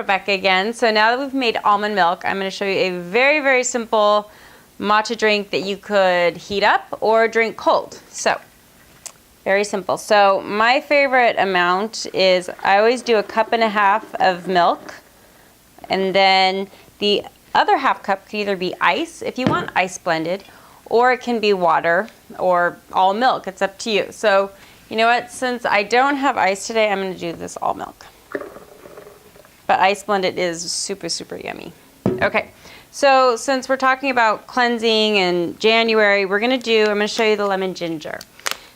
Rebecca again. So now that we've made almond milk, I'm going to show you a very, very simple matcha drink that you could heat up or drink cold. So, very simple. So my favorite amount is I always do 1.5 cups of milk, and then the other half cup could either be ice, if you want ice blended, or it can be water or all milk. It's up to you. So, you know what? Since I don't have ice today, I'm going to do this all milk. But ice blended is super, super yummy. Okay, so since we're talking about cleansing in January, I'm going to show you the lemon ginger.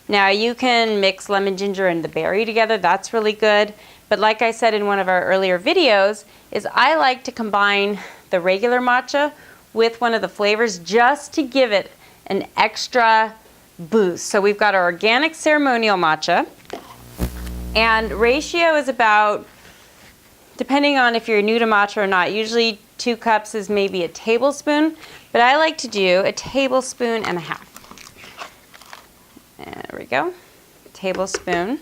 Now you can mix lemon ginger and the berry together. That's really good. But like I said in one of our earlier videos, is I like to combine the regular matcha with one of the flavors just to give it an extra boost. So we've got our organic ceremonial matcha, and ratio is about, depending on if you're new to matcha or not, usually 2 cups is maybe a tablespoon, but I like to do 1.5 tablespoons. There we go, 1.5 tablespoons.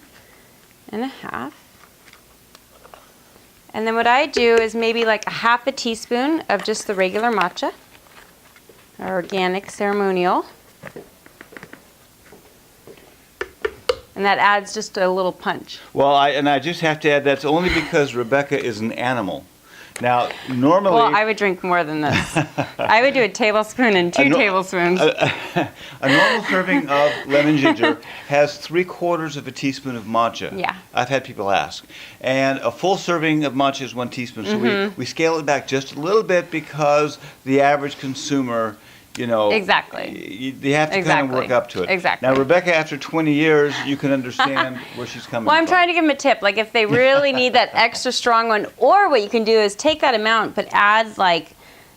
And then what I do is maybe like 1/2 teaspoon of just the regular matcha, our organic ceremonial. And that adds just a little punch. Well, I just have to add, that's only because Rebecca is an animal. Now, normally... Well, I would drink more than this. I would do 1 tablespoon and 2 tablespoons. A normal serving of lemon ginger has 3/4 teaspoon of matcha. Yeah. I've had people ask. And a full serving of matcha is 1 teaspoon. So we scale it back just a little bit because the average consumer, you know, exactly. You have to kind of work up to it. Exactly. Now, Rebecca, after 20 years, you can understand where she's coming from. Well, I'm trying to give them a tip. Like if they really need that extra strong one, or what you can do is take that amount, but add like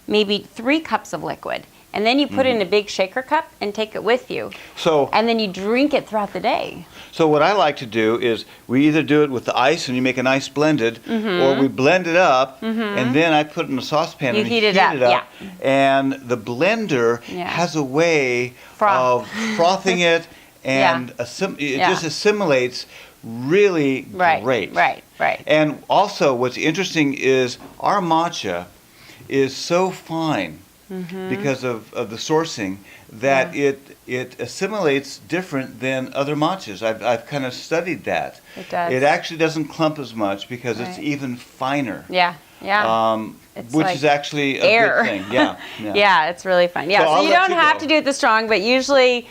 maybe 3 cups of liquid. And then you put it in a big shaker cup and take it with you. So, and then you drink it throughout the day. So what I like to do is we either do it with the ice and you make an ice blended, or we blend it up and then I put it in a saucepan and heat it up. Yeah. And the blender has a way of frothing it, and it just assimilates really great. Right. And also what's interesting is our matcha is so fine because of the sourcing that it assimilates different than other matchas. I've kind of studied that. It does. It actually doesn't clump as much because it's even finer. Yeah. Which is actually a good thing. Yeah, it's really fun. Yeah, so you don't have to do it this strong, but usually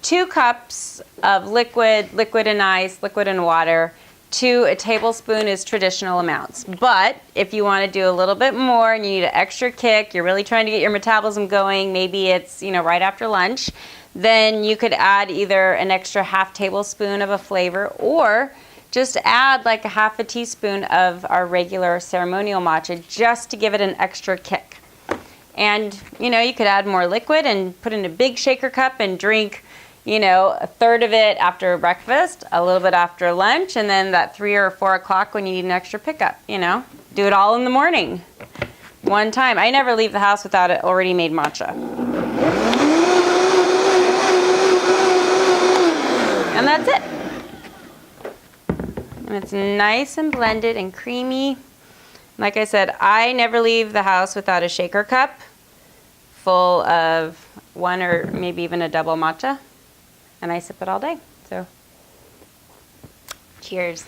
2 cups of liquid and ice, liquid and water, to 1 tablespoon is traditional amounts. But if you want to do a little bit more and you need an extra kick, you're really trying to get your metabolism going, maybe it's, right after lunch, then you could add either an extra 1/2 tablespoon of a flavor, or just add like 1/2 teaspoon of our regular ceremonial matcha just to give it an extra kick. And, you could add more liquid and put in a big shaker cup and drink 1/3 of it after breakfast, a little bit after lunch, and then that 3 or 4 o'clock when you need an extra pickup, Do it all in the morning. One time. I never leave the house without it already made matcha. And that's it. And it's nice and blended and creamy. Like I said, I never leave the house without a shaker cup full of 1 or maybe even a double matcha. And I sip it all day. So, cheers.